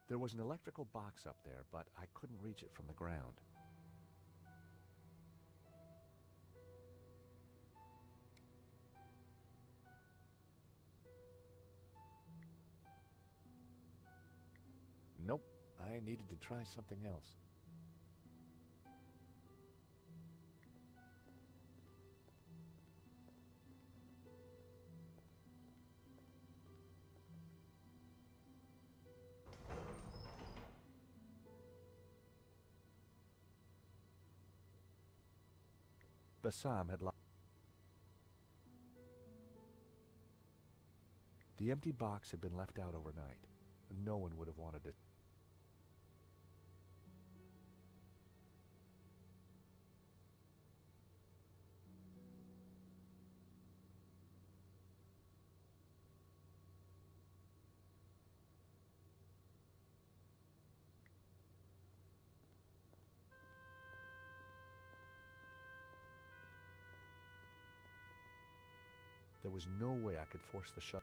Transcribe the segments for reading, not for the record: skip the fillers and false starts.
There was an electrical box up there, but I couldn't reach it from the ground. Nope, I needed to try something else. Bassam had locked. The empty box had been left out overnight. No one would have wanted it. There was no way I could force the shut.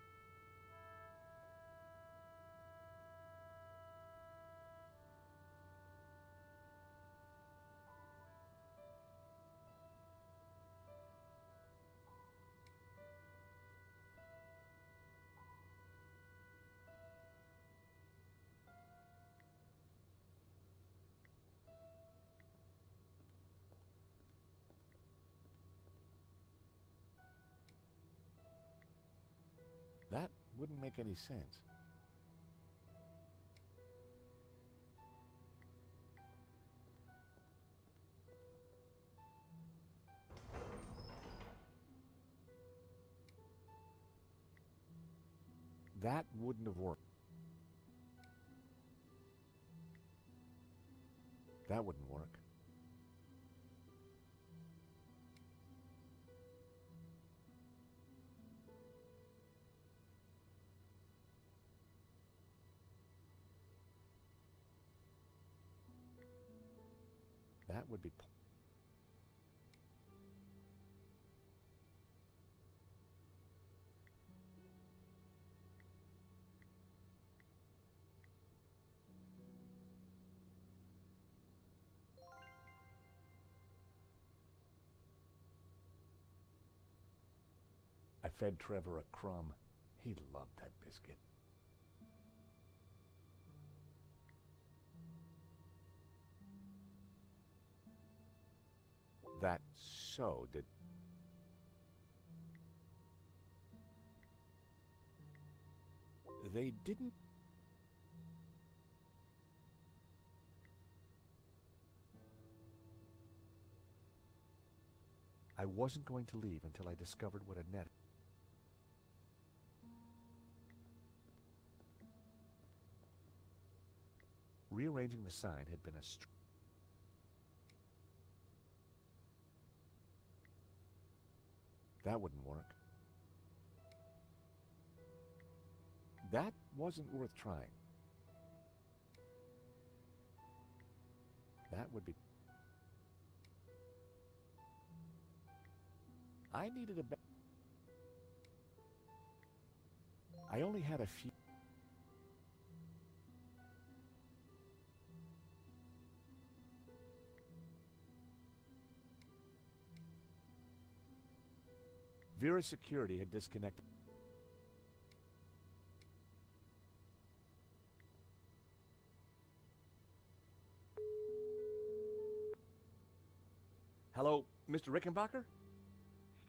That wouldn't make any sense. That wouldn't have worked. That wouldn't work. That would be... I fed Trevor a crumb. He loved that biscuit. That so did... They didn't... I wasn't going to leave until I discovered what a net... Rearranging the sign had been a... That wouldn't work. That wasn't worth trying. That would be... I needed a... I only had a few... Vera's security had disconnected. Hello, Mr. Rickenbacker?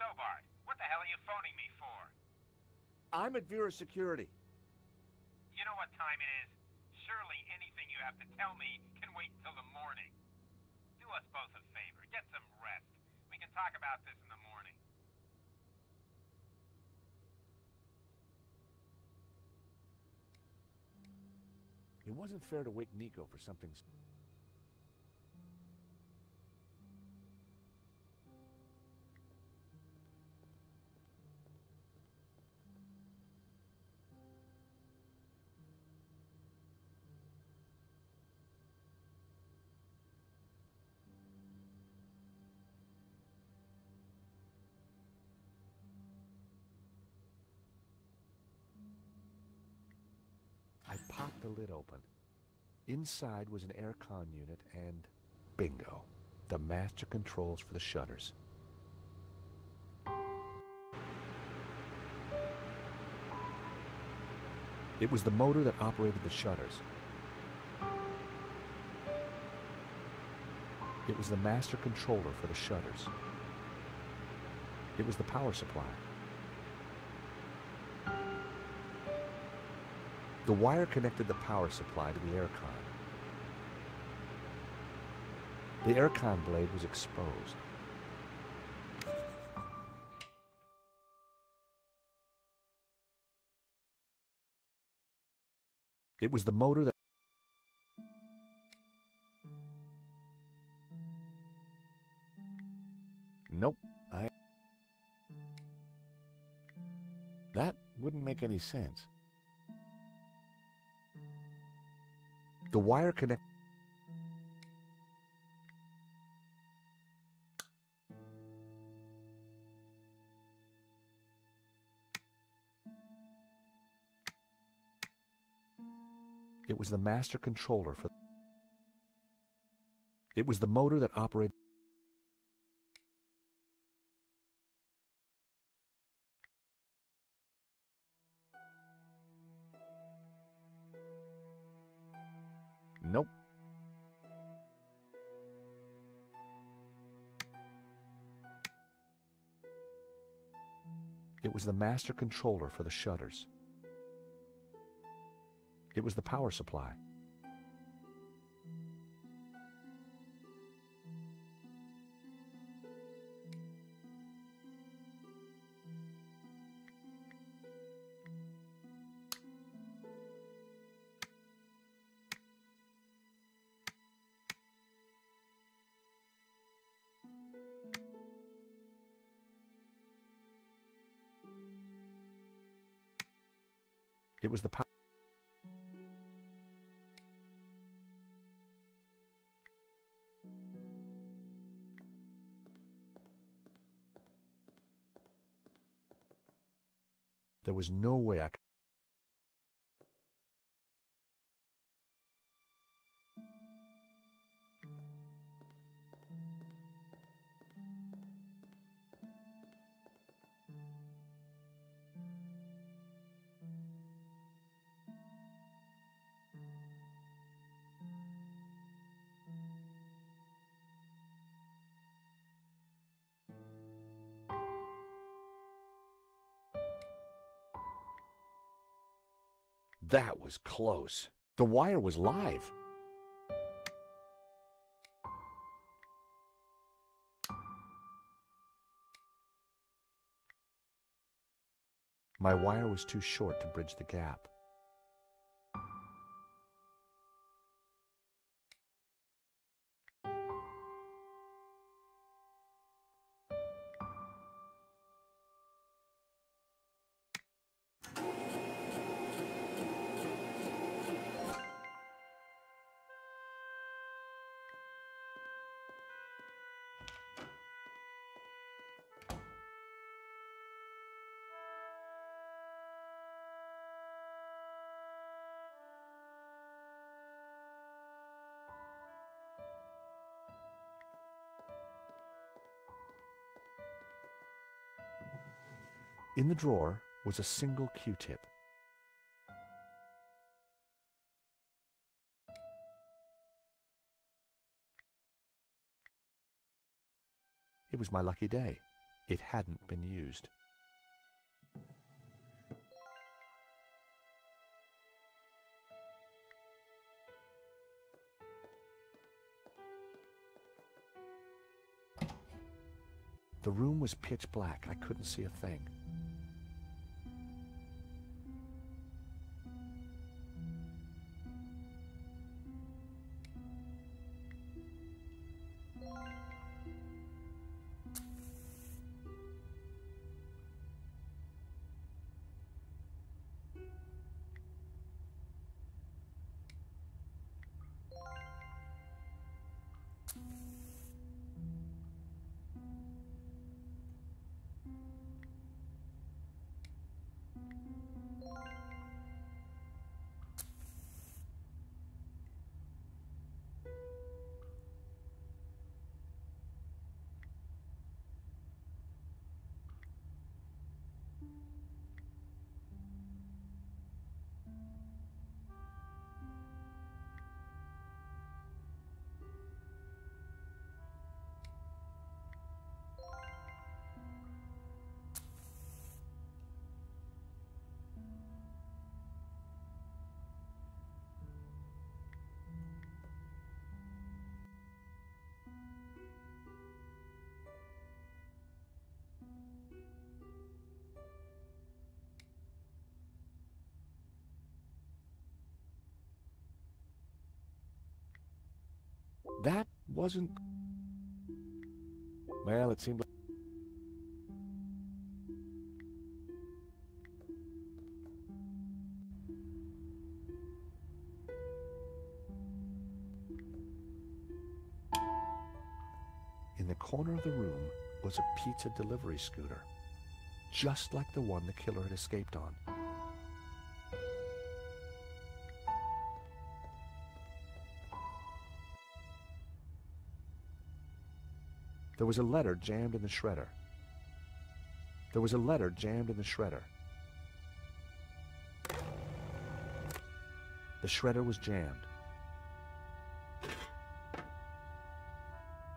Stobart, what the hell are you phoning me for? I'm at Vera's security. You know what time it is? Surely anything you have to tell me can wait until the morning. Do us both a favor. Get some rest. We can talk about this in the morning. It wasn't fair to wake Nico for something... I popped the lid open. Inside was an aircon unit and, bingo, the master controls for the shutters. It was the motor that operated the shutters. It was the master controller for the shutters. It was the power supply. The wire connected the power supply to the aircon. The aircon blade was exposed. It was the motor that... Nope, that wouldn't make any sense. The wire connect... It was the master controller for... It was the motor that operated... Nope. It was the master controller for the shutters. It was the power supply. It was the power... There was no way I could... That was close. The wire was live. My wire was too short to bridge the gap. In the drawer was a single Q-tip. It was my lucky day. It hadn't been used. The room was pitch black. I couldn't see a thing. That wasn't... Well, it seemed like... In the corner of the room was a pizza delivery scooter, just like the one the killer had escaped on. There was a letter jammed in the shredder. There was a letter jammed in the shredder. The shredder was jammed.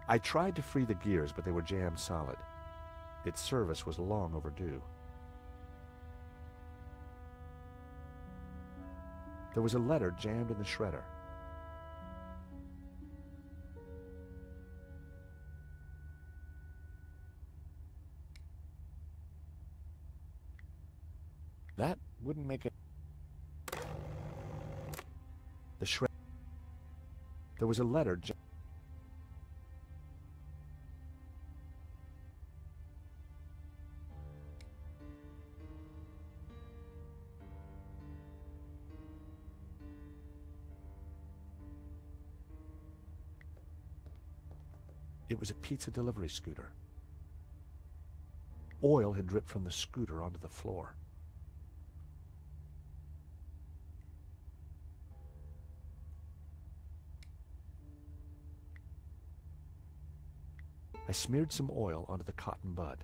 I tried to free the gears, but they were jammed solid. Its service was long overdue. There was a letter jammed in the shredder. That wouldn't make it. The shredder. There was a letter. It was a pizza delivery scooter. Oil had dripped from the scooter onto the floor. I smeared some oil onto the cotton bud.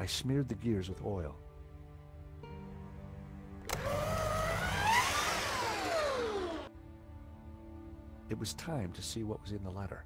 I smeared the gears with oil. It was time to see what was in the letter.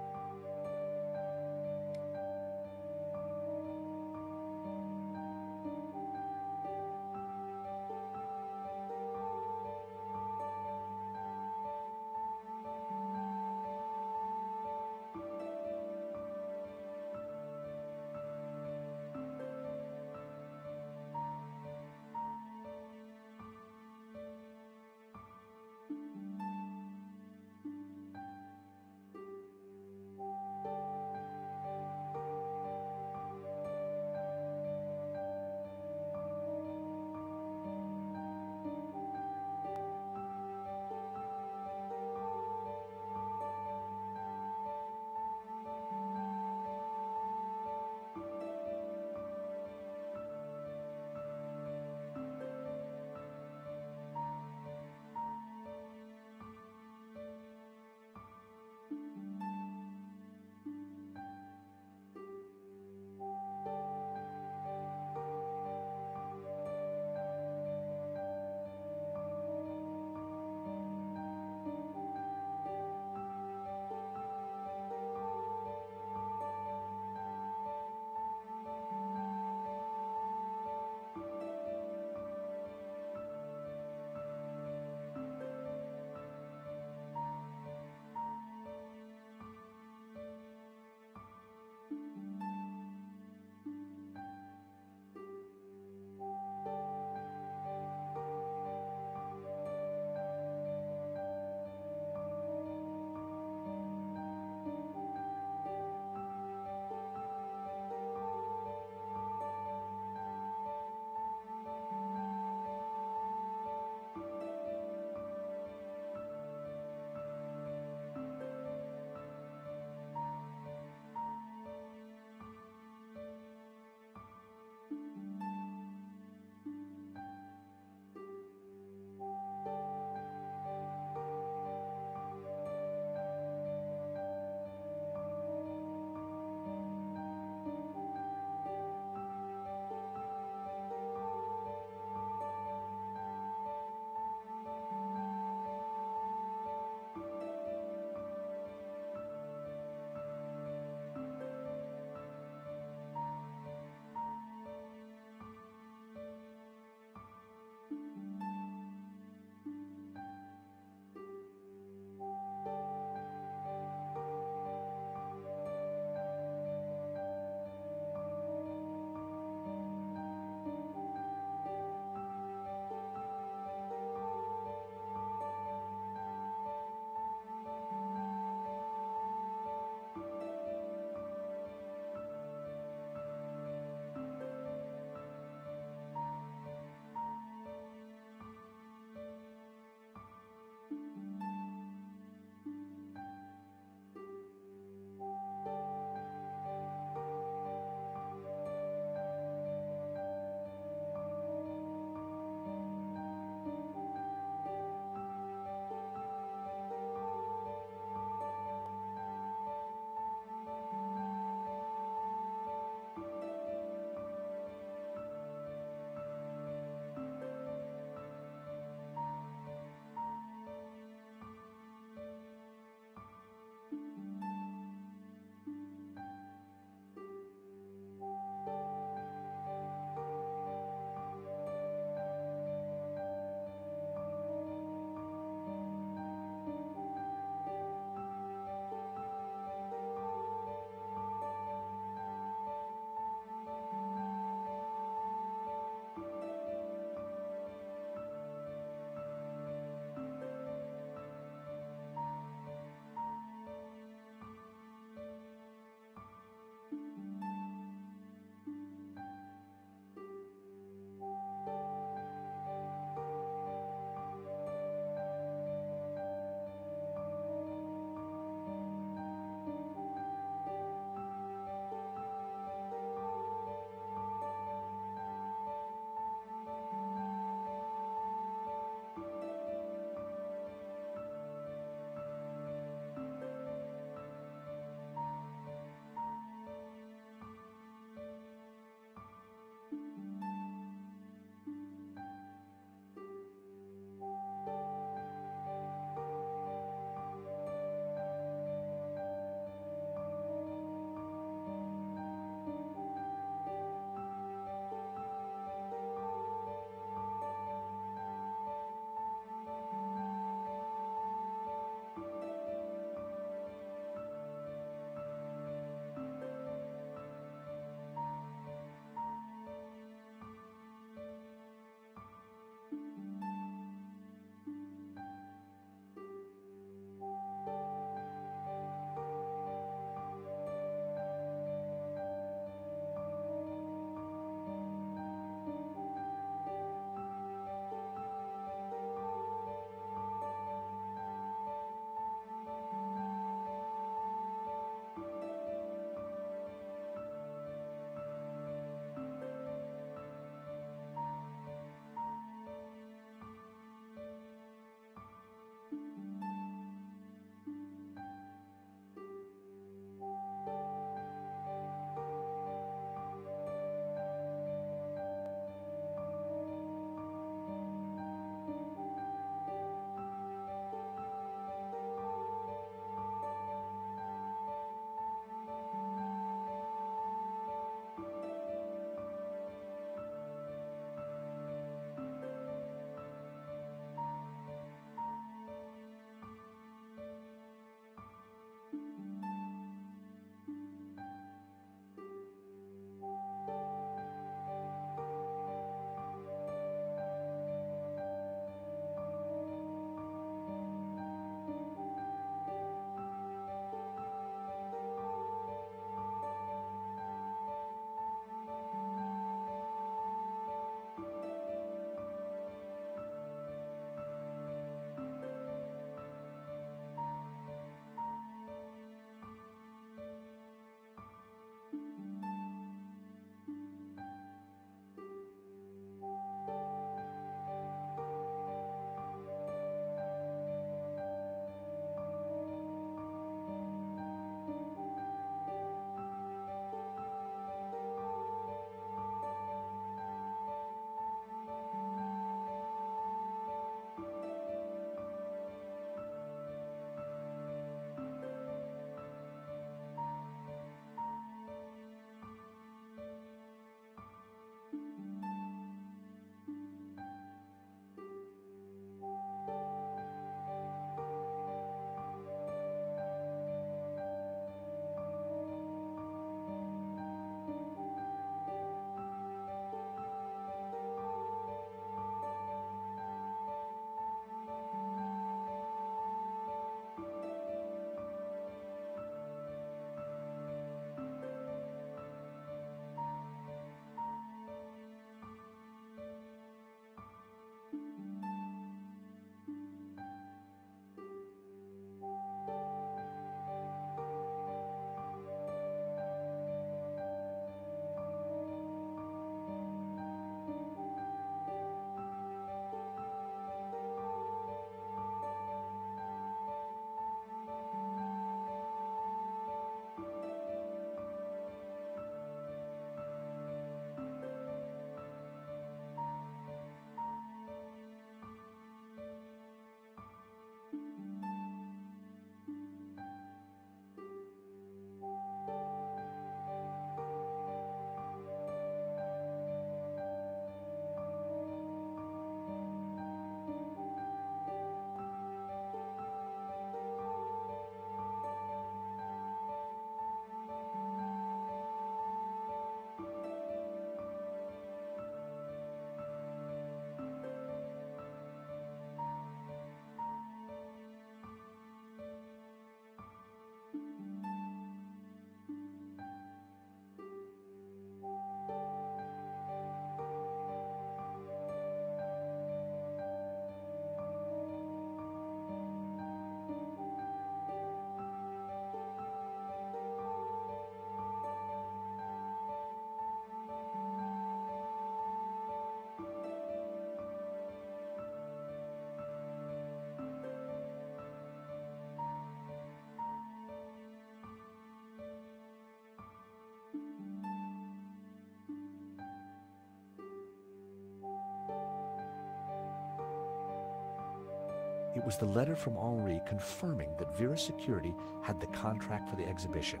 It was the letter from Henri confirming that Vera Security had the contract for the exhibition.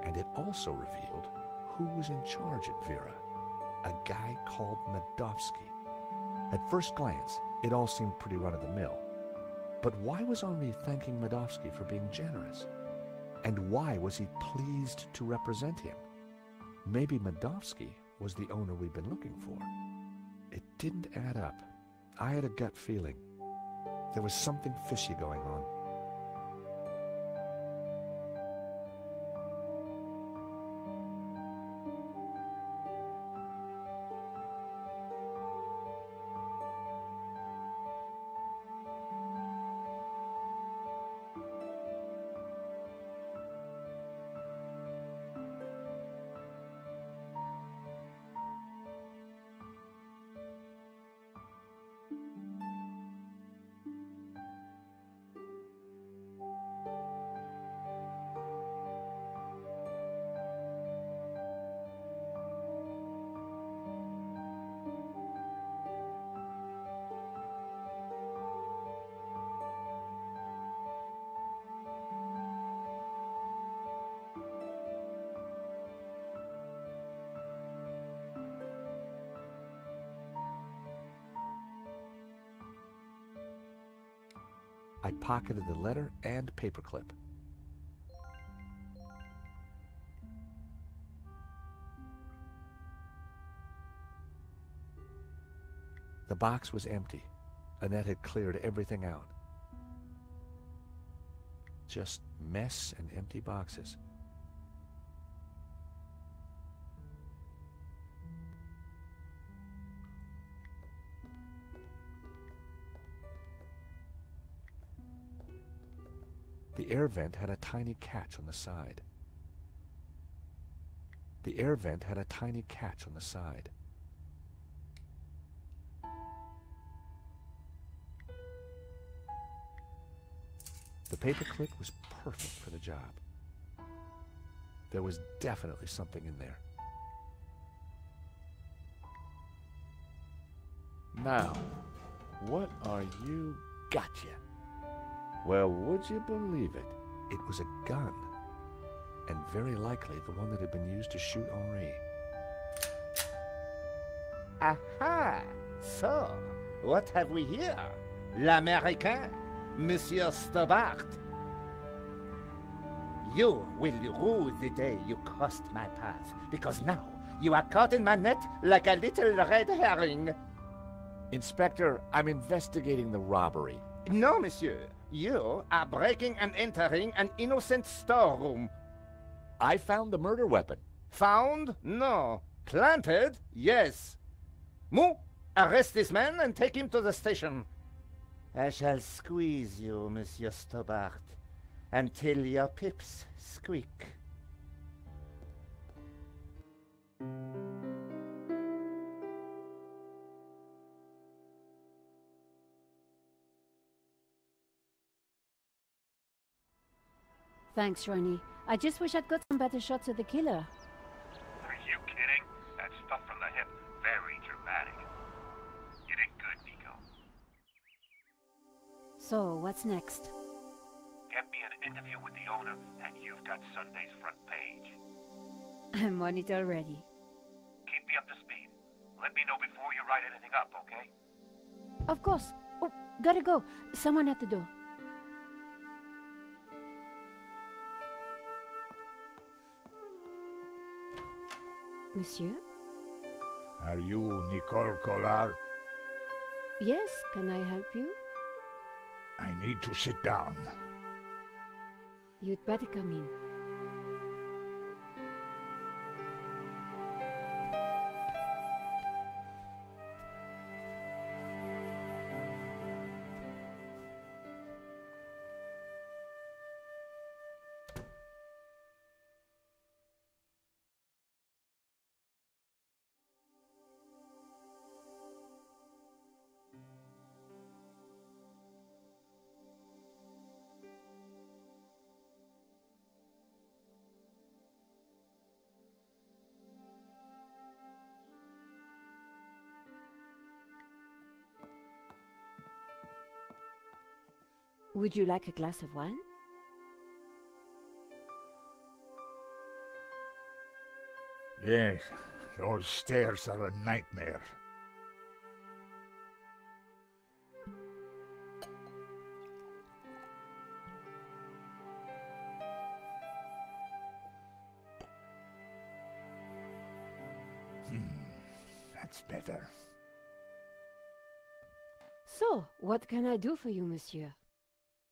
And it also revealed who was in charge at Vera, a guy called Medovsky. At first glance, it all seemed pretty run-of-the-mill. But why was Henri thanking Medovsky for being generous? And why was he pleased to represent him? Maybe Medovsky was the owner we'd been looking for. It didn't add up. I had a gut feeling. There was something fishy going on. I pocketed the letter and paperclip. The box was empty. Annette had cleared everything out. Just mess and empty boxes. The air vent had a tiny catch on the side. The air vent had a tiny catch on the side. The paperclip was perfect for the job. There was definitely something in there. Now, what are you? Gotcha! Well, would you believe it? It was a gun, and very likely the one that had been used to shoot Henri. Aha! So, what have we here? L'Américain, Monsieur Stobart. You will rue the day you crossed my path, because now you are caught in my net like a little red herring. Inspector, I'm investigating the robbery. No, monsieur. You are breaking and entering an innocent storeroom. I found the murder weapon. Found? No. Planted? Yes. Mou, arrest this man and take him to the station. I shall squeeze you, Monsieur Stobart, until your pips squeak. Thanks, Ronnie. I just wish I'd got some better shots of the killer. Are you kidding? That stuff from the hip, very dramatic. You did good, Nico. So, what's next? Get me an interview with the owner, and you've got Sunday's front page. I'm on it already. Keep me up to speed. Let me know before you write anything up, okay? Of course. Oh, gotta go. Someone at the door. Monsieur? Are you Nicole Collard? Yes, can I help you? I need to sit down. You'd better come in. Would you like a glass of wine? Yes, those stairs are a nightmare. That's better. So, what can I do for you, monsieur?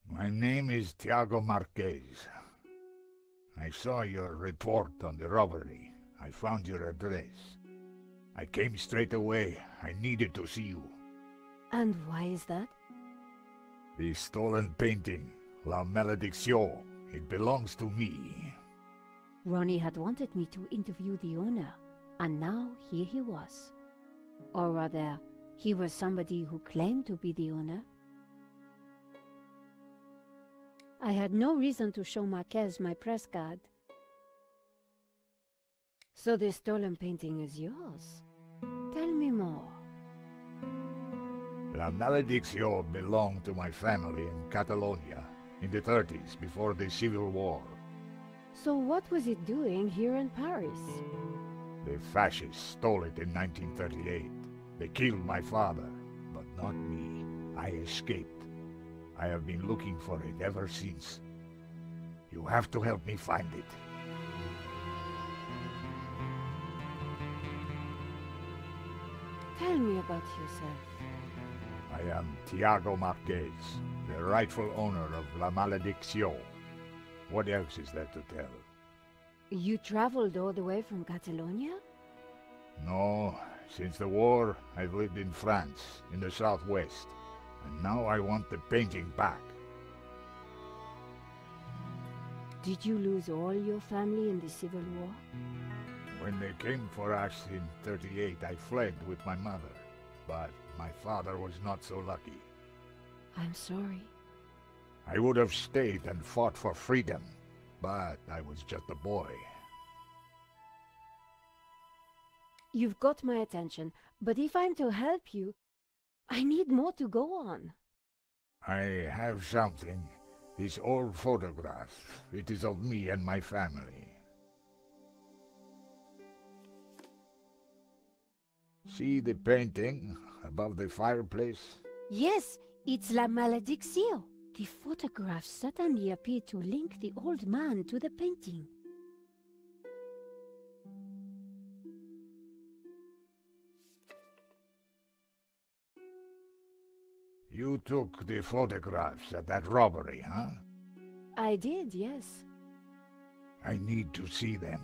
My name is Tiago Marquez. I saw your report on the robbery. I found your address. I came straight away. I needed to see you. And why is that? The stolen painting, La Malédiction. It belongs to me. Ronnie had wanted me to interview the owner, and now here he was. Or rather, he was somebody who claimed to be the owner. I had no reason to show Marquez my press card. So the stolen painting is yours. Tell me more. La Malédiction belonged to my family in Catalonia in the 30s, before the Civil War. So what was it doing here in Paris? The fascists stole it in 1938. They killed my father, but not me. I escaped. I have been looking for it ever since. You have to help me find it. Tell me about yourself. I am Tiago Marquez, the rightful owner of La Malédiction. What else is there to tell? You traveled all the way from Catalonia? No, since the war, I've lived in France, in the southwest. And now I want the painting back. Did you lose all your family in the Civil War? When they came for us in 38, I fled with my mother. But my father was not so lucky. I'm sorry. I would have stayed and fought for freedom, but I was just a boy. You've got my attention, but if I'm to help you, I need more to go on. I have something. This old photograph. It is of me and my family. See the painting above the fireplace? Yes, it's La Malédiction. The photograph suddenly appeared to link the old man to the painting. You took the photographs at that robbery, huh? I did, yes. I need to see them.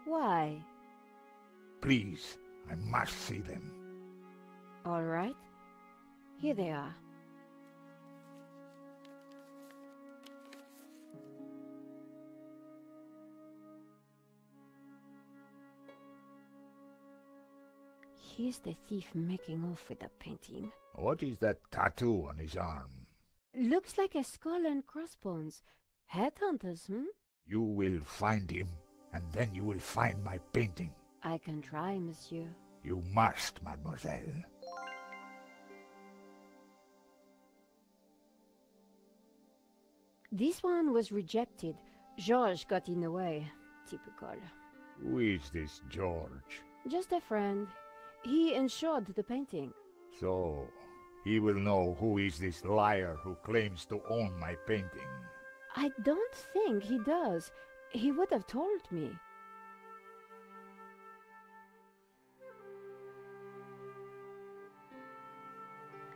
Why? Please, I must see them. All right. Here they are. Here's the thief making off with the painting. What is that tattoo on his arm? Looks like a skull and crossbones. Headhunters, You will find him, and then you will find my painting. I can try, monsieur. You must, mademoiselle. This one was rejected. Georges got in the way. Typical. Who is this George? Just a friend. He insured the painting. So, he will know who is this liar who claims to own my painting. I don't think he does. He would have told me.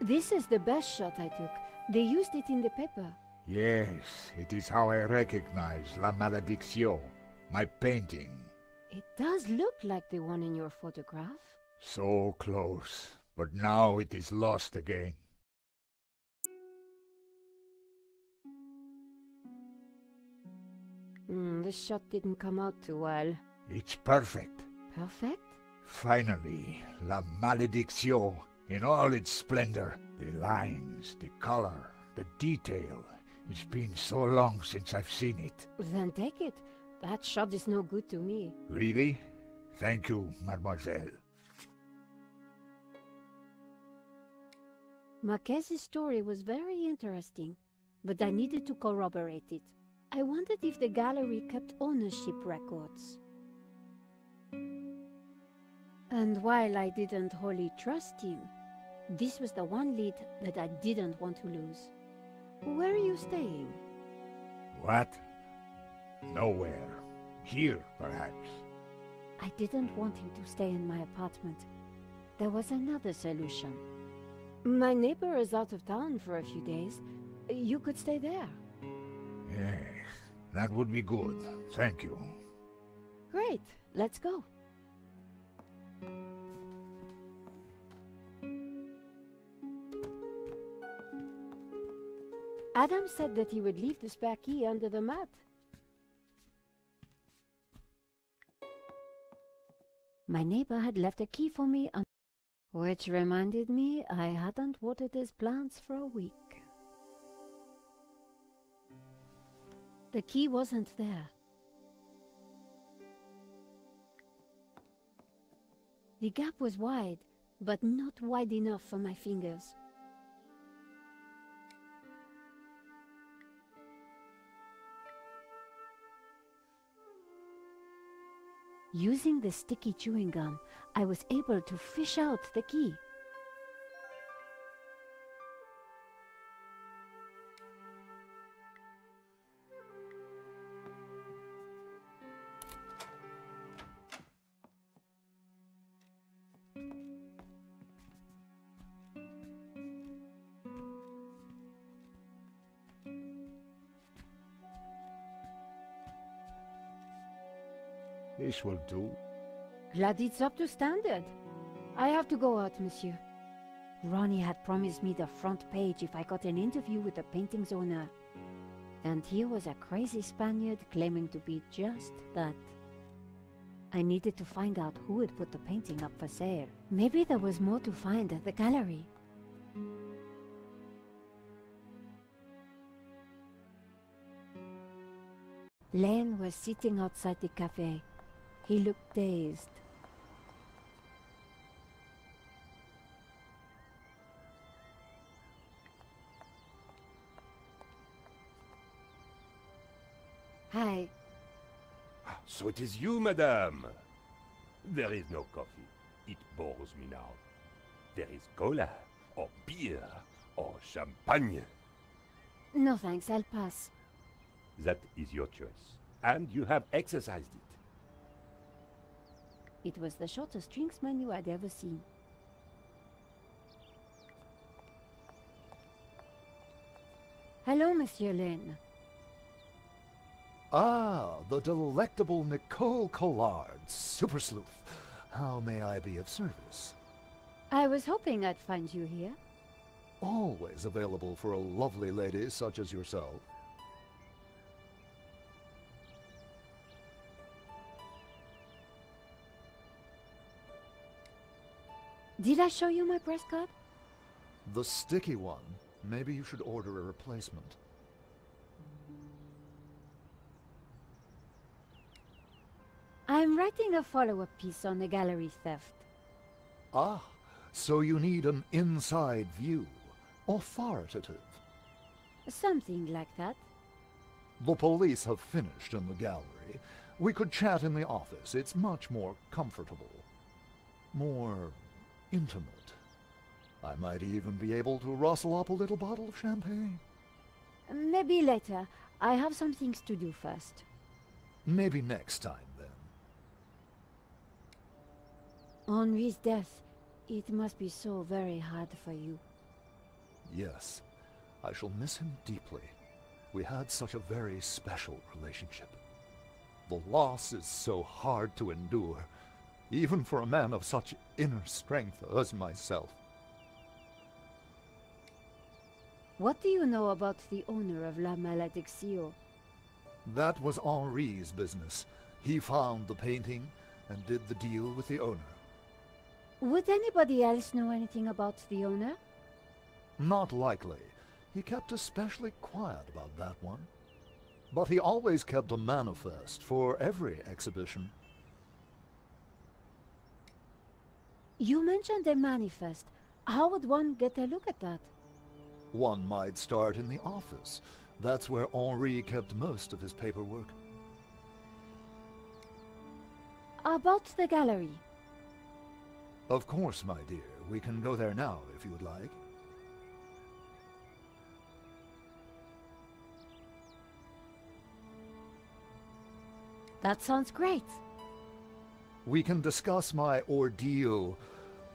This is the best shot I took. They used it in the paper. Yes, it is how I recognize La Malédiction, my painting. It does look like the one in your photograph. So close, but now it is lost again. This shot didn't come out too well. It's perfect. Perfect? Finally, La Malédiction, in all its splendor. The lines, the color, the detail. It's been so long since I've seen it. Then take it. That shot is no good to me. Really? Thank you, mademoiselle. Marquez's story was very interesting, but I needed to corroborate it. I wondered if the gallery kept ownership records. And while I didn't wholly trust him, this was the one lead that I didn't want to lose. Where are you staying? What? Nowhere. Here, perhaps. I didn't want him to stay in my apartment. There was another solution. My neighbor is out of town for a few days. You could stay there. Yes, that would be good. Thank you. Great, let's go. Adam said that he would leave the spare key under the mat. My neighbor had left a key for me, which reminded me I hadn't watered his plants for a week. The key wasn't there. The gap was wide, but not wide enough for my fingers. Using the sticky chewing gum, I was able to fish out the key. This will do. Glad it's up to standard. I have to go out, monsieur. Ronnie had promised me the front page if I got an interview with the painting's owner. And here was a crazy Spaniard claiming to be just that. I needed to find out who had put the painting up for sale. Maybe there was more to find at the gallery. Len was sitting outside the cafe. He looked dazed. Hi. So it is you, madame. There is no coffee. It bores me now. There is cola, or beer, or champagne. No thanks, I'll pass. That is your choice. And you have exercised it. It was the shortest drinks menu I'd ever seen. Hello, Monsieur Len. Ah, the delectable Nicole Collard, super sleuth. How may I be of service? I was hoping I'd find you here. Always available for a lovely lady such as yourself. Did I show you my press card? The sticky one. Maybe you should order a replacement. I'm writing a follow-up piece on the gallery theft. Ah, so you need an inside view. Authoritative. Something like that. The police have finished in the gallery. We could chat in the office. It's much more comfortable. More intimate. I might even be able to rustle up a little bottle of champagne. Maybe later. I have some things to do first. Maybe next time, then. Henri's death, it must be so very hard for you. Yes, I shall miss him deeply. We had such a very special relationship. The loss is so hard to endure, even for a man of such inner strength as myself. What do you know about the owner of La Malediccio? That was Henri's business. He found the painting and did the deal with the owner. Would anybody else know anything about the owner? Not likely. He kept especially quiet about that one. But he always kept a manifest for every exhibition. You mentioned a manifest. How would one get a look at that? One might start in the office. That's where Henri kept most of his paperwork. About the gallery. Of course, my dear. We can go there now, if you would like. That sounds great. We can discuss my ordeal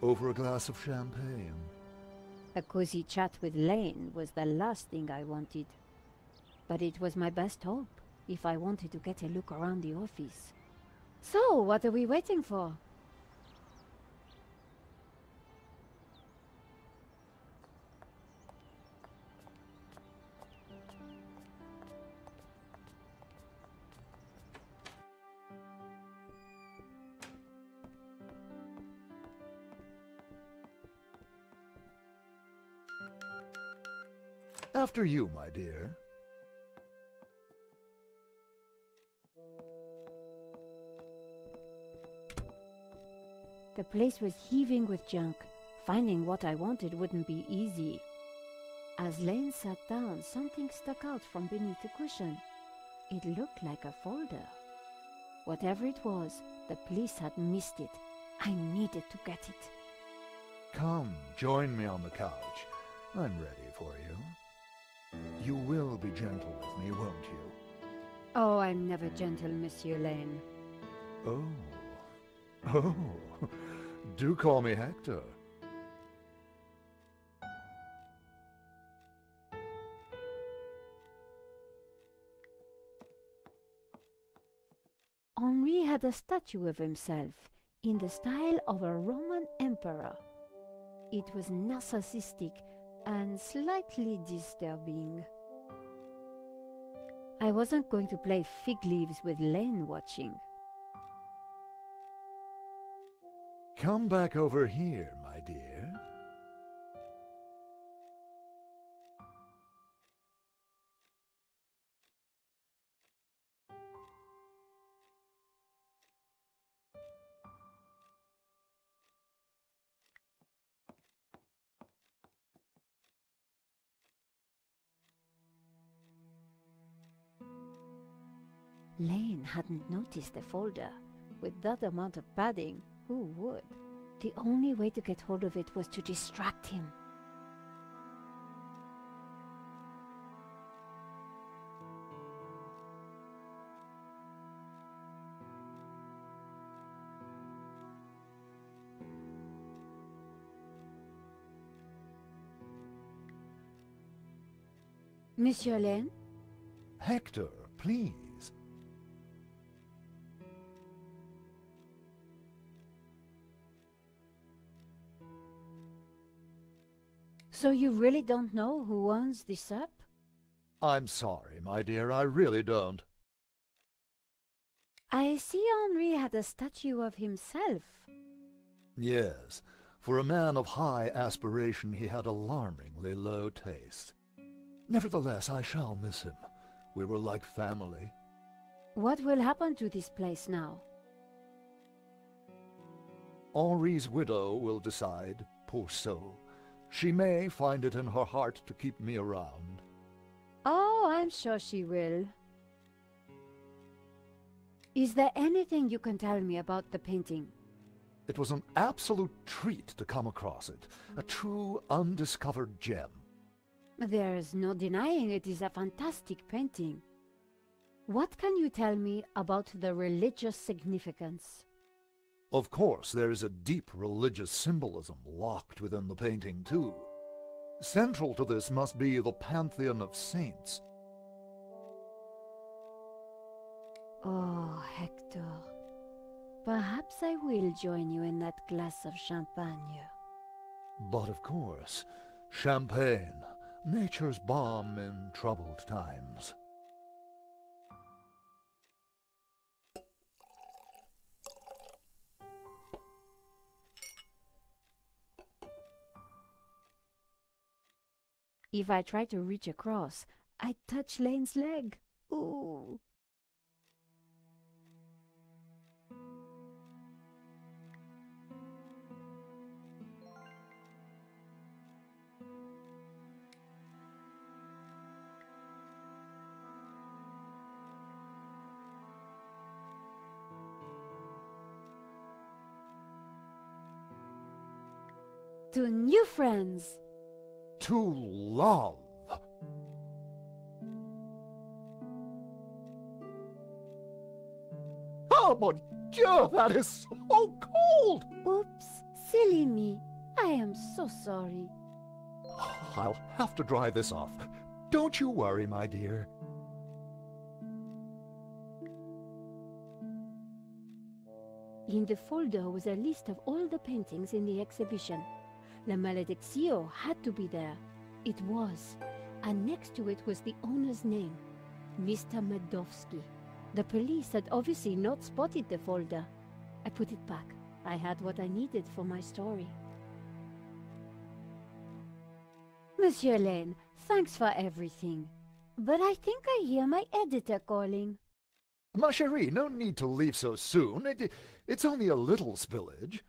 over a glass of champagne. A cozy chat with Lane was the last thing I wanted. But it was my best hope, if I wanted to get a look around the office. So, what are we waiting for? After you, my dear. The place was heaving with junk. Finding what I wanted wouldn't be easy. As Lane sat down, something stuck out from beneath the cushion. It looked like a folder. Whatever it was, the police had missed it. I needed to get it. Come, join me on the couch. I'm ready for you. You will be gentle with me, won't you? Oh, I'm never gentle, Monsieur Lane. Oh. Oh. Do call me Hector. Henri had a statue of himself, in the style of a Roman emperor. It was narcissistic and slightly disturbing. I wasn't going to play fig leaves with Lane watching. Come back over here, my dear. Lane hadn't noticed the folder. With that amount of padding, who would? The only way to get hold of it was to distract him. Monsieur Lane? Hector, please. So you really don't know who owns this up? I'm sorry, my dear, I really don't. I see Henri had a statue of himself. Yes, for a man of high aspiration, he had alarmingly low taste. Nevertheless, I shall miss him. We were like family. What will happen to this place now? Henri's widow will decide, poor soul. She may find it in her heart to keep me around. Oh, I'm sure she will. Is there anything you can tell me about the painting? It was an absolute treat to come across it. A true undiscovered gem. There's no denying it is a fantastic painting. What can you tell me about the religious significance? Of course, there is a deep religious symbolism locked within the painting, too. Central to this must be the pantheon of saints. Oh, Hector. Perhaps I will join you in that glass of champagne. But of course, champagne, nature's balm in troubled times. If I try to reach across, I touch Lane's leg. Ooh. To new friends. To love. Oh, mon Dieu, that is so cold! Oops, silly me. I am so sorry. I'll have to dry this off. Don't you worry, my dear. In the folder was a list of all the paintings in the exhibition. La Malediccio had to be there. It was. And next to it was the owner's name, Mr. Medovsky. The police had obviously not spotted the folder. I put it back. I had what I needed for my story. Monsieur Lane, thanks for everything. But I think I hear my editor calling. Ma chérie, no need to leave so soon. It's only a little spillage.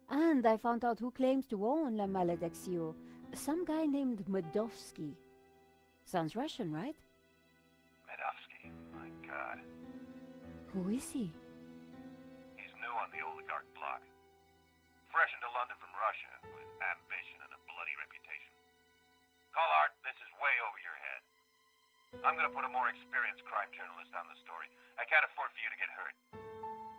And I found out who claims to own La Malediccio. Some guy named Medovsky. Sounds Russian, right? Medovsky, my God. Who is he? He's new on the oligarch block. Fresh into London from Russia with ambition and a bloody reputation. Collard, this is way over your head. I'm gonna put a more experienced crime journalist on the story. I can't afford for you to get hurt.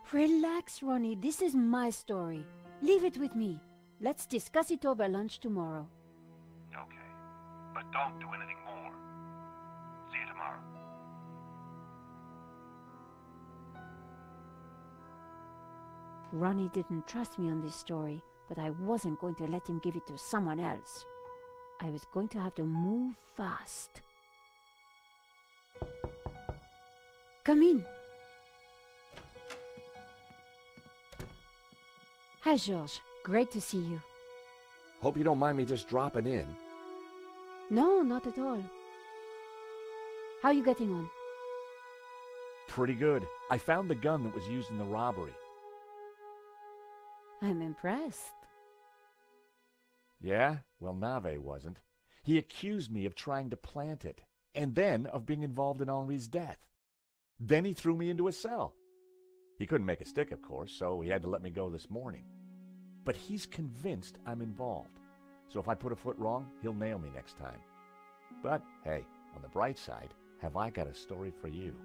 Relax, Ronnie. This is my story. Leave it with me. Let's discuss it over lunch tomorrow. Okay. But don't do anything more. See you tomorrow. Ronnie didn't trust me on this story, but I wasn't going to let him give it to someone else. I was going to have to move fast. Come in. Hi, Georges. Great to see you. Hope you don't mind me just dropping in. No, not at all. How are you getting on? Pretty good. I found the gun that was used in the robbery. I'm impressed. Yeah? Well, Nave wasn't. He accused me of trying to plant it, and then of being involved in Henri's death. Then he threw me into a cell. He couldn't make a stick, of course, so he had to let me go this morning. But he's convinced I'm involved. So if I put a foot wrong, he'll nail me next time. But, hey, on the bright side, have I got a story for you.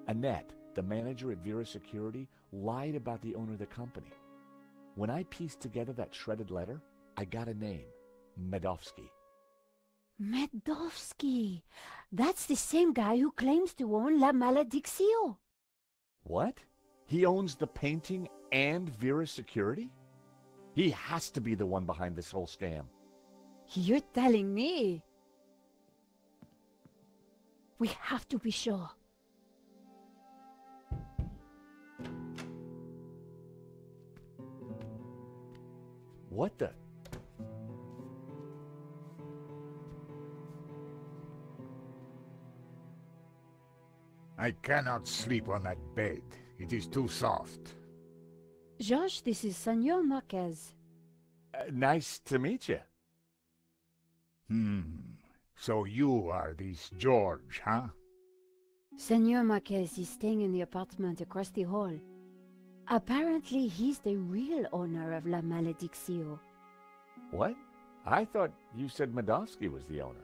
Annette, the manager at Vera Security, lied about the owner of the company. When I pieced together that shredded letter, I got a name, Medovsky. Medovsky! That's the same guy who claims to own La Malediccio. What? He owns the painting and Vera Security? He has to be the one behind this whole scam. You're telling me? We have to be sure. What the? I cannot sleep on that bed. It is too soft. Georges, this is Senor Marquez. Nice to meet you. So you are this George, huh? Senor Marquez is staying in the apartment across the hall. Apparently, he's the real owner of La Malediccio. What? I thought you said Medovsky was the owner.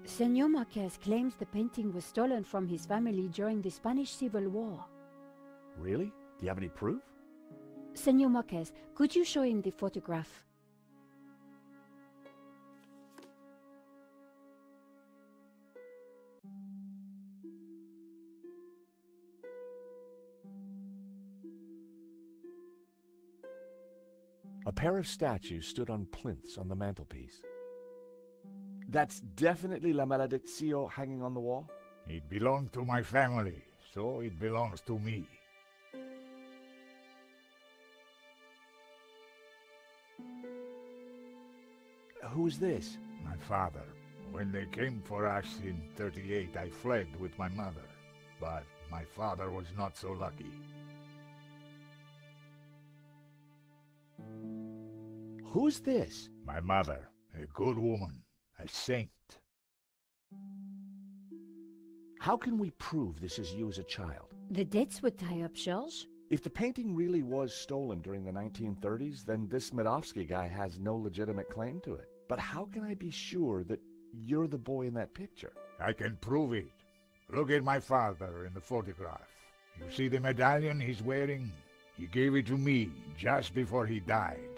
Senor Marquez claims the painting was stolen from his family during the Spanish Civil War. Really? Do you have any proof? Senor Marquez, could you show him the photograph? A pair of statues stood on plinths on the mantelpiece. That's definitely La Malediccio hanging on the wall? It belonged to my family, so it belongs to me. Who's this? My father. When they came for us in 38, I fled with my mother. But my father was not so lucky. Who's this? My mother. A good woman, a saint. How can we prove this is you as a child? The dates would tie up, George. If the painting really was stolen during the 1930s, then this Medovsky guy has no legitimate claim to it. But how can I be sure that you're the boy in that picture? I can prove it. Look at my father in the photograph. You see the medallion he's wearing? He gave it to me just before he died.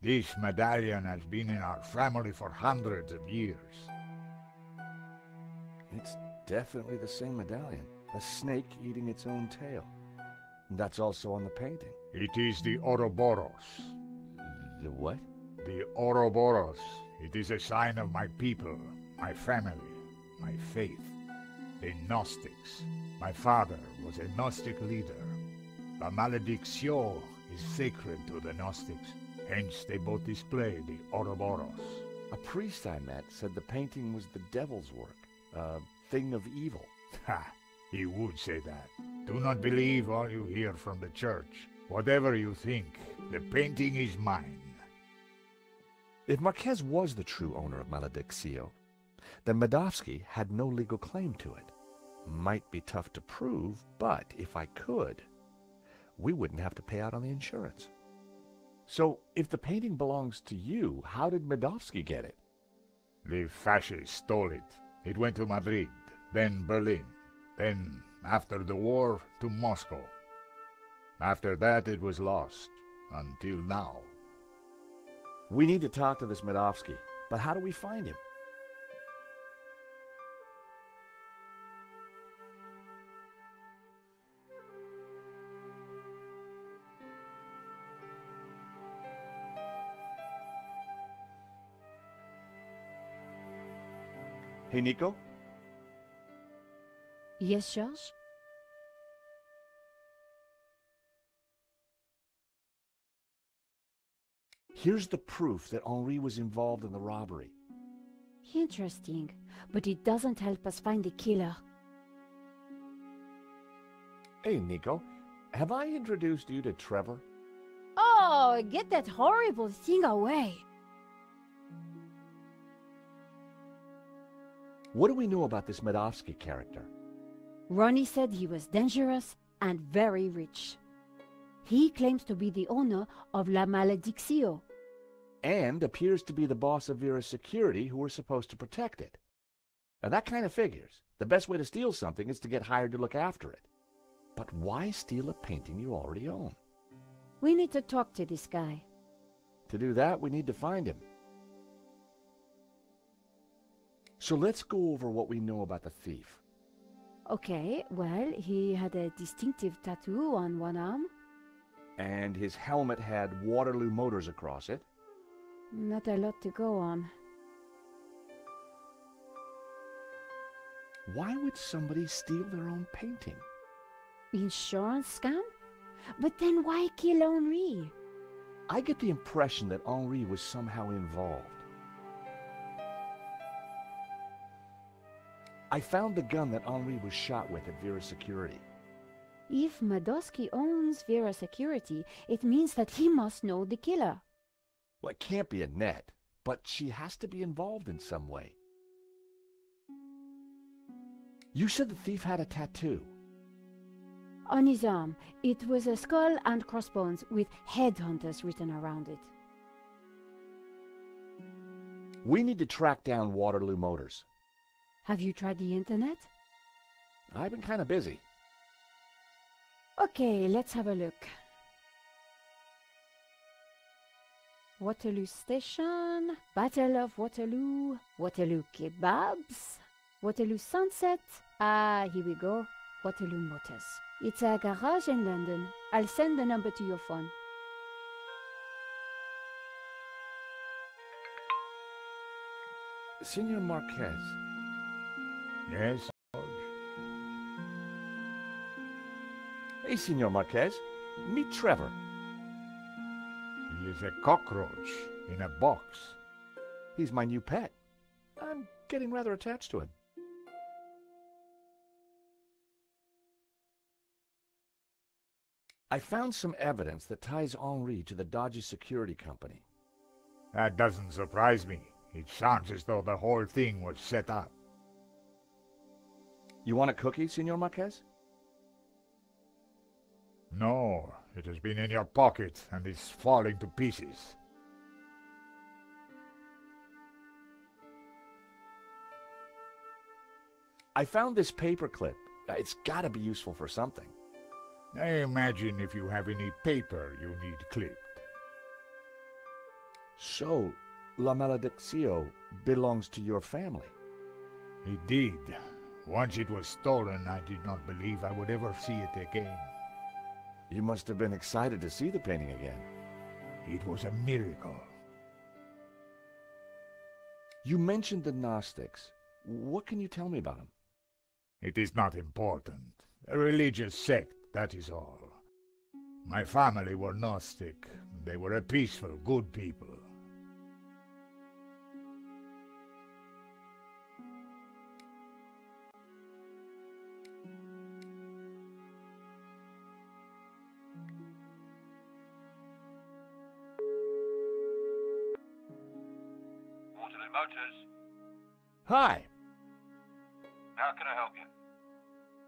This medallion has been in our family for hundreds of years. It's definitely the same medallion. A snake eating its own tail. That's also on the painting. It is the Ouroboros. The what? The Ouroboros. It is a sign of my people, my family, my faith. The Gnostics. My father was a Gnostic leader. La Maledicción is sacred to the Gnostics. Hence they both display the Ouroboros. A priest I met said the painting was the devil's work. A thing of evil. Ha! He would say that. Do not believe all you hear from the church. Whatever you think, the painting is mine. If Marquez was the true owner of Maledicción, then Medovsky had no legal claim to it. Might be tough to prove, but if I could, we wouldn't have to pay out on the insurance. So, if the painting belongs to you, how did Medovsky get it? The fascists stole it. It went to Madrid, then Berlin, then, after the war, to Moscow. After that, it was lost, until now. We need to talk to this Medovsky, but how do we find him? Hey, Nico? Yes, George? Here's the proof that Henri was involved in the robbery. Interesting, but it doesn't help us find the killer. Hey, Nico, have I introduced you to Trevor? Oh, get that horrible thing away. What do we know about this Medovsky character? Ronnie said he was dangerous and very rich. He claims to be the owner of La Maledicción. And appears to be the boss of Vera's security who were supposed to protect it. Now that kind of figures. The best way to steal something is to get hired to look after it. But why steal a painting you already own? We need to talk to this guy. To do that, we need to find him. So let's go over what we know about the thief. Okay, well, he had a distinctive tattoo on one arm. And his helmet had Waterloo Motors across it. Not a lot to go on. Why would somebody steal their own painting? Insurance scam? But then why kill Henri? I get the impression that Henri was somehow involved. I found the gun that Henri was shot with at Vera's security. If Medovsky owns Vera Security, it means that he must know the killer. Well, it can't be Annette, but she has to be involved in some way. You said the thief had a tattoo. On his arm, it was a skull and crossbones with headhunters written around it. We need to track down Waterloo Motors. Have you tried the internet? I've been kind of busy. Okay, let's have a look. Waterloo Station, Battle of Waterloo, Waterloo Kebabs, Waterloo Sunset. Ah, here we go. Waterloo Motors. It's a garage in London. I'll send the number to your phone. Senor Marquez. Yes, George? Hey, Senor Marquez. Meet Trevor. He is a cockroach in a box. He's my new pet. I'm getting rather attached to him. I found some evidence that ties Henri to the dodgy security company. That doesn't surprise me. It sounds as though the whole thing was set up. You want a cookie, Senor Marquez? No, it has been in your pocket and is falling to pieces. I found this paperclip. It's gotta be useful for something. I imagine if you have any paper you need clipped. So, La Malediccio belongs to your family? It did. Once it was stolen, I did not believe I would ever see it again. You must have been excited to see the painting again. It was a miracle. You mentioned the Gnostics. What can you tell me about them? It is not important. A religious sect, that is all. My family were Gnostic. They were a peaceful, good people. Waterloo Motors. Hi, How can I help you?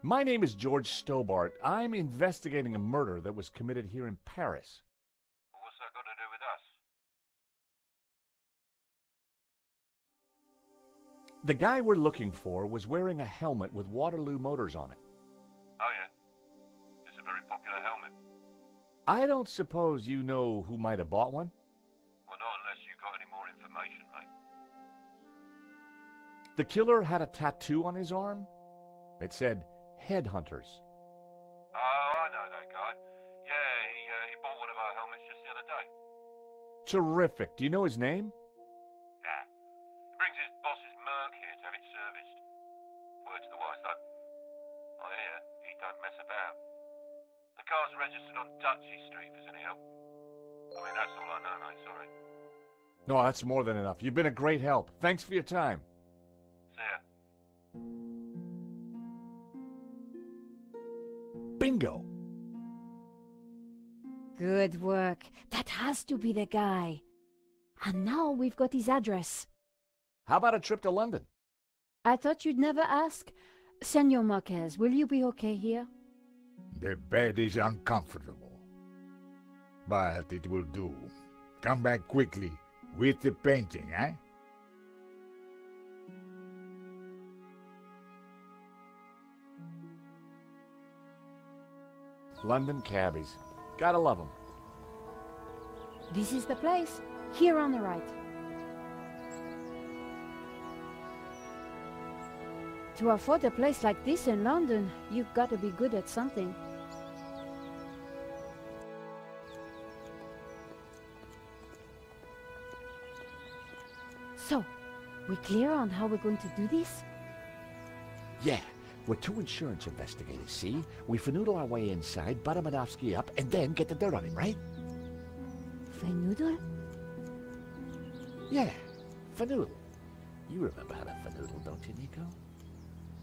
my name is George Stobart. I'm investigating a murder that was committed here in Paris. What's that got to do with us? The guy we're looking for was wearing a helmet with Waterloo Motors on it. Oh, yeah. It's a very popular helmet. I don't suppose you know who might have bought one? Well, not unless you've got any more information, mate. The killer had a tattoo on his arm. It said, Headhunters. Oh, I know that guy. Yeah, he bought one of our helmets just the other day. Terrific. Do you know his name? Nah. He brings his boss's Merc here to have it serviced. Word to the wise, though. I hear he don't mess about. The car's registered on Dutchy Street, if there's any help. I mean, that's all I know, mate, sorry. No, that's more than enough. You've been a great help. Thanks for your time. See ya. Bingo! Good work. That has to be the guy. And now we've got his address. How about a trip to London? I thought you'd never ask. Senor Marquez, will you be okay here? The bed is uncomfortable. But it will do. Come back quickly, with the painting, eh? London cabbies. Gotta love them. This is the place. Here on the right. To afford a place like this in London, you've got to be good at something. So, we clear on how we're going to do this? Yeah, we're two insurance investigators, see? We finagle our way inside, butter Madovsky up, and then get the dirt on him, right? Finagle? Yeah, finagle. You remember how to finagle, don't you, Nico?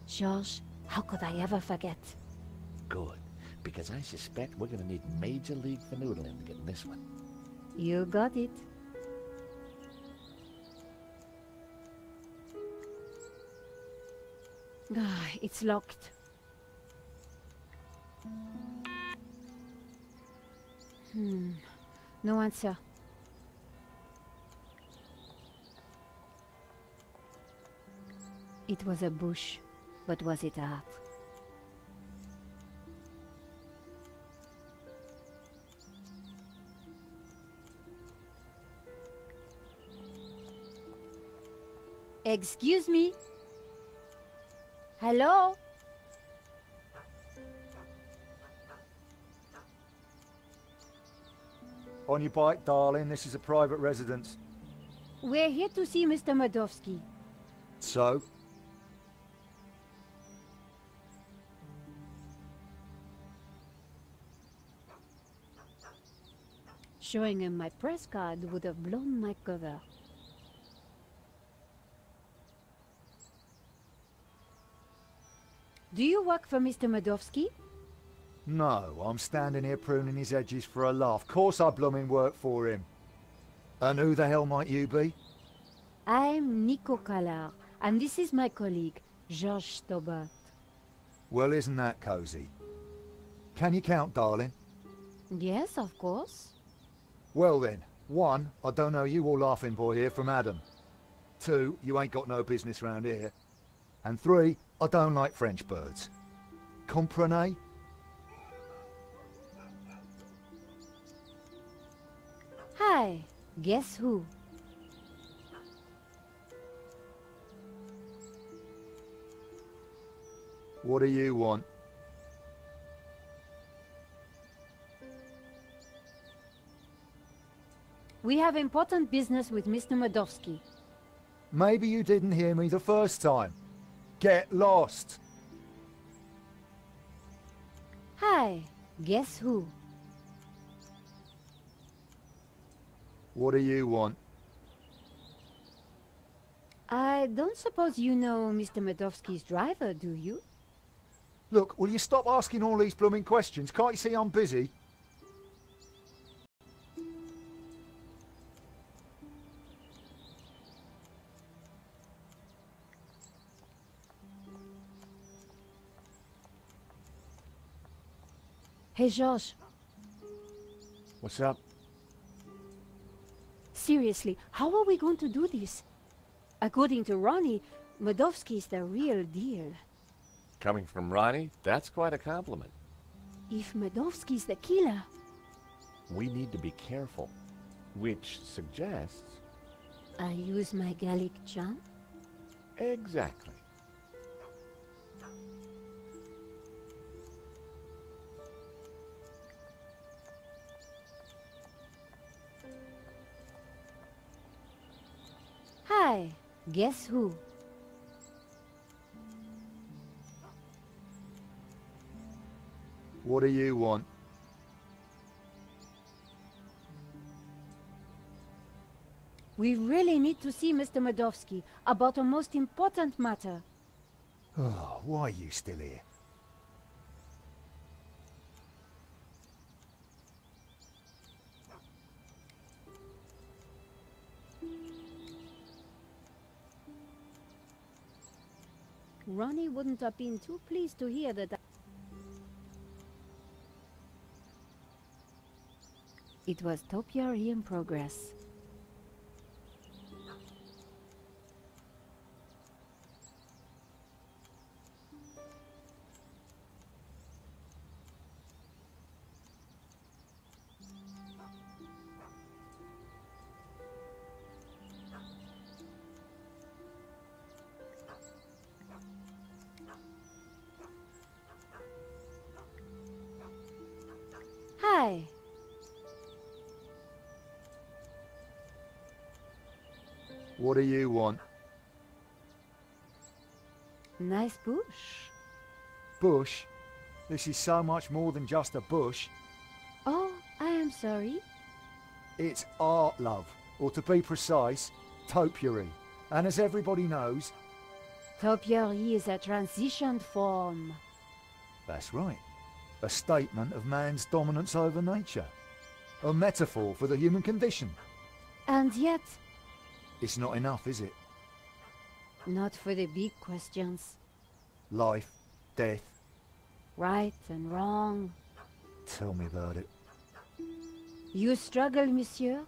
George, how could I ever forget? Good, because I suspect we're gonna need major league fanoodling to get in this one. You got it. Ah, it's locked. No answer. It was a bush, but was it a heart? Excuse me? Hello? On your bike, darling. This is a private residence. We're here to see Mr. Madovsky. So? Showing him my press card would have blown my cover. Do you work for Mr. Madovsky? No, I'm standing here pruning his edges for a laugh. Course I blooming work for him. And who the hell might you be? I'm Nico Collard, and this is my colleague, Georges Stobart. Well, isn't that cozy? Can you count, darling? Yes, of course. Well then, 1, I don't know you or Laughing Boy here from Adam. 2, you ain't got no business round here. And 3, I don't like French birds. Comprenez? Hi, guess who? What do you want? We have important business with Mr. Medovsky. Maybe you didn't hear me the first time. Get lost! Hi, guess who? What do you want? I don't suppose you know Mr. Medovsky's driver, do you? Look, will you stop asking all these blooming questions? Can't you see I'm busy? Hey, Georges. What's up? Seriously, how are we going to do this? According to Ronnie, Medovsky is the real deal. Coming from Ronnie, that's quite a compliment. If Medovsky's the killer... We need to be careful, which suggests... I use my Gallic charm? Exactly. Hi, guess who? What do you want? We really need to see Mr. Medovsky about a most important matter. Oh, why are you still here? Ronnie wouldn't have been too pleased to hear that. It was topiary in progress. Hi. What do you want? Nice bush. Bush? This is so much more than just a bush. Oh, I am sorry. It's art, love. Or to be precise, topiary. And as everybody knows... Topiary is a transitioned form. That's right. A statement of man's dominance over nature. A metaphor for the human condition. And yet... It's not enough, is it? Not for the big questions. Life, death. Right and wrong. Tell me about it. You struggle, monsieur?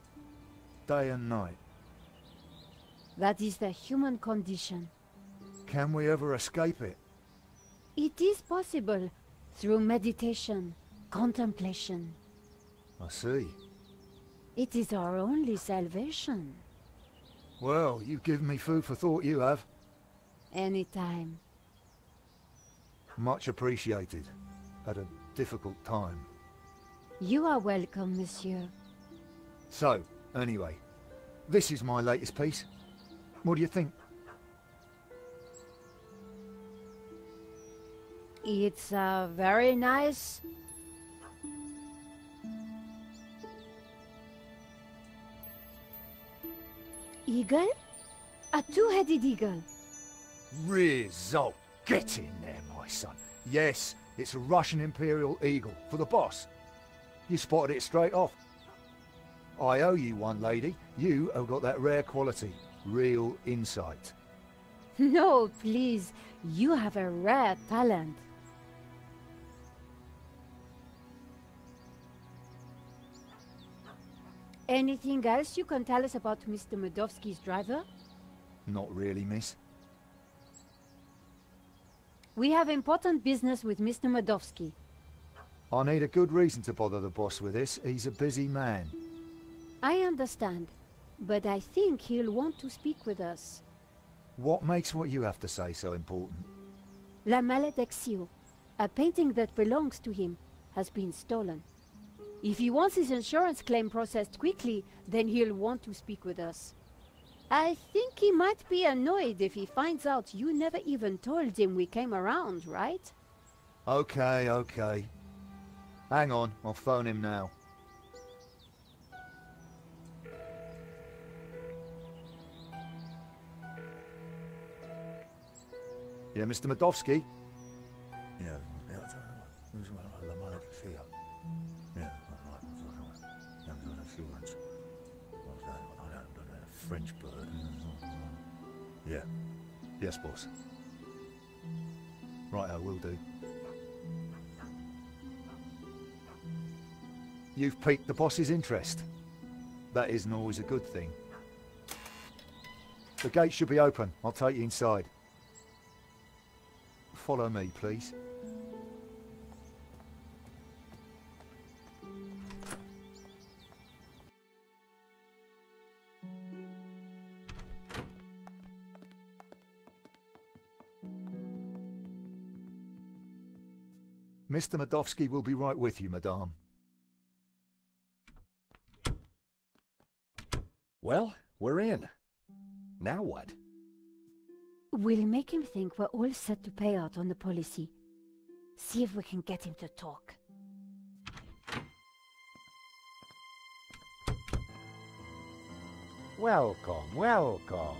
Day and night. That is the human condition. Can we ever escape it? It is possible, through meditation, contemplation. I see. It is our only salvation. Well, you've given me food for thought, you have. Anytime. Much appreciated. At a difficult time. You are welcome, monsieur. So, anyway, this is my latest piece. What do you think? It's very nice. Eagle? A two-headed eagle. Result. Get in there, my son. Yes, it's a Russian Imperial Eagle, for the boss. You spotted it straight off. I owe you one, lady. You have got that rare quality. Real insight. No, please. You have a rare talent. Anything else you can tell us about Mr. Medovsky's driver? Not really, miss. We have important business with Mr. Medovsky. I need a good reason to bother the boss with this. He's a busy man. I understand, but I think he'll want to speak with us. What makes what you have to say so important? La Maledicció, a painting that belongs to him, has been stolen. If he wants his insurance claim processed quickly, then he'll want to speak with us. I think he might be annoyed if he finds out you never even told him we came around, right? Okay, okay. Hang on, I'll phone him now. Yeah, Mr. Medovsky? Yeah, French bird. Yeah. Yes, boss. Righto, will do. You've piqued the boss's interest. That isn't always a good thing. The gate should be open. I'll take you inside. Follow me, please. Mr. Medovsky will be right with you, madame. Well, we're in. Now what? We'll make him think we're all set to pay out on the policy. See if we can get him to talk. Welcome, welcome.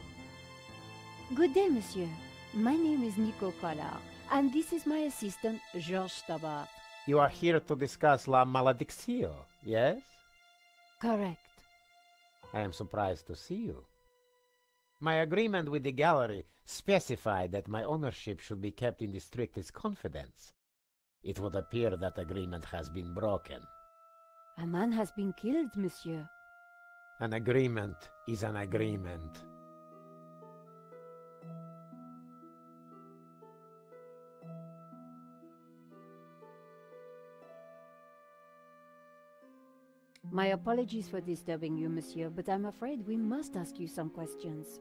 Good day, monsieur. My name is Nico Collard, and this is my assistant, Georges Stobart. You are here to discuss La Maledicció, yes? Correct. I am surprised to see you. My agreement with the gallery specified that my ownership should be kept in the strictest confidence. It would appear that agreement has been broken. A man has been killed, monsieur. An agreement is an agreement. My apologies for disturbing you, monsieur, but I'm afraid we must ask you some questions.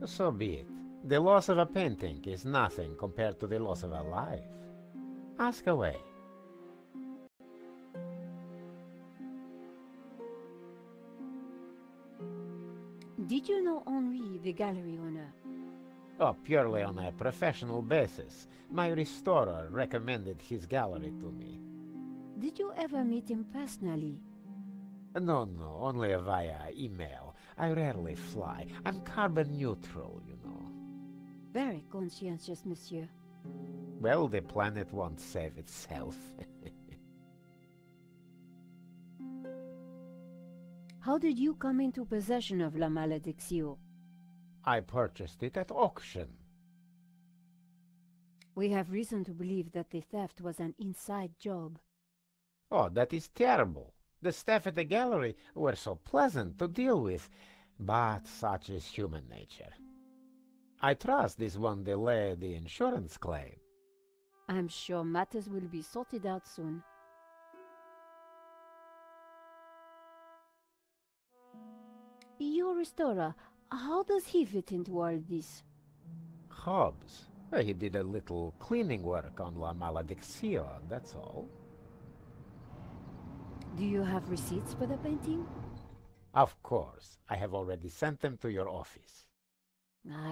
So be it. The loss of a painting is nothing compared to the loss of a life. Ask away. Did you know Henri, the gallery owner? Oh, purely on a professional basis. My restorer recommended his gallery to me. Did you ever meet him personally? No, only via email. I rarely fly. I'm carbon neutral, you know. Very conscientious, monsieur. Well, the planet won't save itself. How did you come into possession of La Maledicció? I purchased it at auction. We have reason to believe that the theft was an inside job. Oh, that is terrible. The staff at the gallery were so pleasant to deal with, but such is human nature. I trust this won't delay the insurance claim. I'm sure matters will be sorted out soon. Your restorer, how does he fit into all this? Hobbs? He did a little cleaning work on La Maledicció, that's all. Do you have receipts for the painting? Of course. I have already sent them to your office.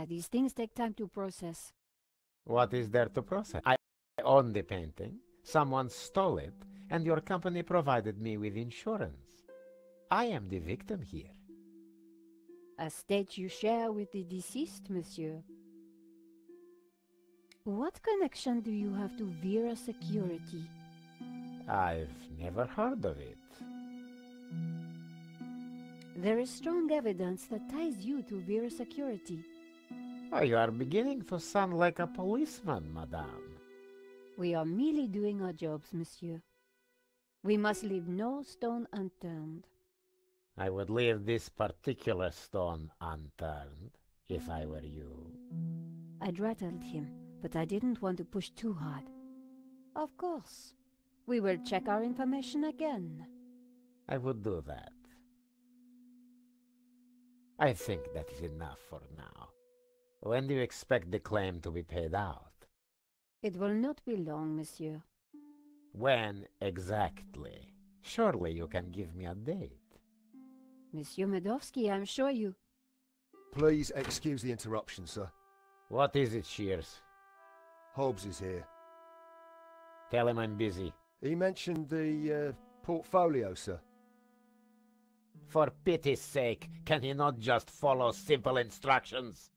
These things take time to process. What is there to process? I own the painting, someone stole it, and your company provided me with insurance. I am the victim here. A state you share with the deceased, monsieur. What connection do you have to Vera Security? I've never heard of it. There is strong evidence that ties you to Vera Security. Oh, you are beginning to sound like a policeman, madame. We are merely doing our jobs, monsieur. We must leave no stone unturned. I would leave this particular stone unturned if I were you. I'd rattled him, but I didn't want to push too hard. Of course. We will check our information again. I would do that. I think that is enough for now. When do you expect the claim to be paid out? It will not be long, monsieur. When exactly? Surely you can give me a date. Monsieur Medovsky, I'm sure you... Please excuse the interruption, sir. What is it, Shears? Hobbs is here. Tell him I'm busy. He mentioned the portfolio, sir. For pity's sake, can he not just follow simple instructions?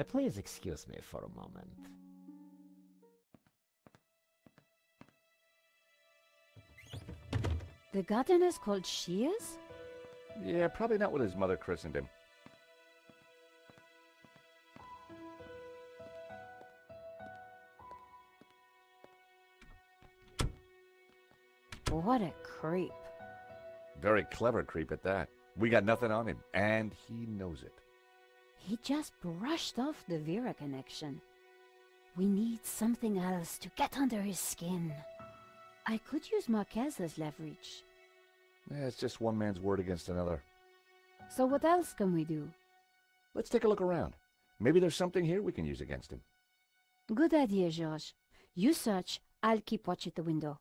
Please excuse me for a moment. The gardener's called Shears? Yeah, probably not what his mother christened him. What a creep. Very clever creep at that. We got nothing on him, and he knows it. He just brushed off the Vera connection. We need something else to get under his skin. I could use Marquez as leverage. Yeah, it's just one man's word against another. So what else can we do? Let's take a look around. Maybe there's something here we can use against him. Good idea, George. You search, I'll keep watch at the window.